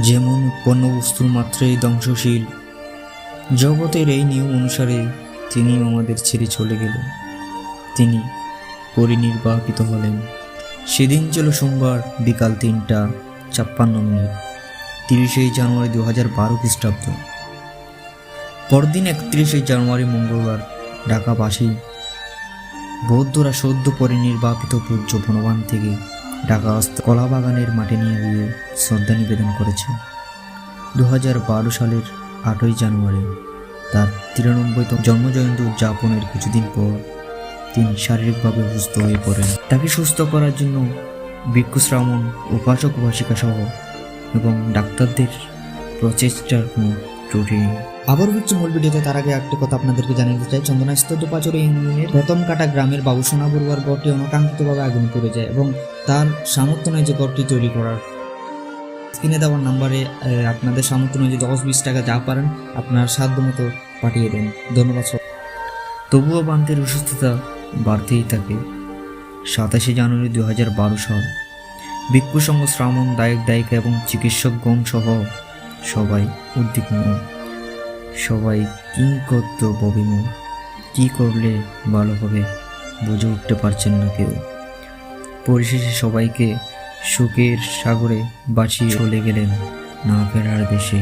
যেমন উৎপন্ন বস্তুর মাত্রাই ধ্বংসশীল, জগতের এই নিয়ম অনুসারে তিনিও আমাদের ছেড়ে চলে গেলেন। তিনি পরিনির্বাপিত হলেন। সেদিন ছিল সোমবার বিকাল ৩টা ৫৬। ৩০শে জানুয়ারি ২০১২ খ্রিস্টাব্দ। পরদিন ৩১শে জানুয়ারি মঙ্গলবার ঢাকাবাসী বৌদ্ধরা সদ্য পরিনির্বাপিত পূজ্য বনবান থেকে ঢাকাস্থ কলাবাগানের মাঠে নিয়ে গিয়ে শ্রদ্ধা নিবেদন করেছে। ২০১২ সালের ৮ই জানুয়ারি তার ৯৩তম জন্মজয়ন্তী উদযাপনের কিছুদিন পর তিনি শারীরিকভাবে অসুস্থ হয়ে পড়েন। তাকে সুস্থ করার জন্য ভিক্ষু শ্রামণ, উপাসক উপাসিকা সহ এবং ডাক্তারদের প্রচেষ্টার কোনো ত্রুটি নেই। আবার হচ্ছে মূল ভিডিওতে তার আগে একটা কথা আপনাদেরকে জানিয়ে দিতে চাই। চন্দনাইস্থ দুপাচড়ি ইউনিয়নের প্রথমকাটা গ্রামের বাবু সোনা বড়ুয়ার ঘরটি অনাকাঙ্ক্ষিতভাবে আগুন করে যায় এবং তার সামর্থ্য নয় যে ঘরটি তৈরি করার। স্ক্রিনে দেওয়ার নাম্বারে আপনাদের সামর্থ্য নয় যে ১০-২০ টাকা যা পারেন আপনার সাধ্য মতো পাঠিয়ে দেন। ধন্যবাদ। তবুও বান্তের অসুস্থতা বাড়তেই থাকে। ২৭শে জানুয়ারি ২০১২ সাল ভিক্ষু সংঘ, শ্রামণ, দায়ক দায়িকা এবং চিকিৎসকগণ সহ সবাই উদ্বিগ্ন, সবাই কিংকর্তব্যবিমূঢ়। কী করলে ভালো হবে বুঝে উঠতে পারছেন না কেউ। পরিশেষে সবাইকে সুখের সাগরে বাঁচিয়ে চলে গেলেন না ফেরার দেশে।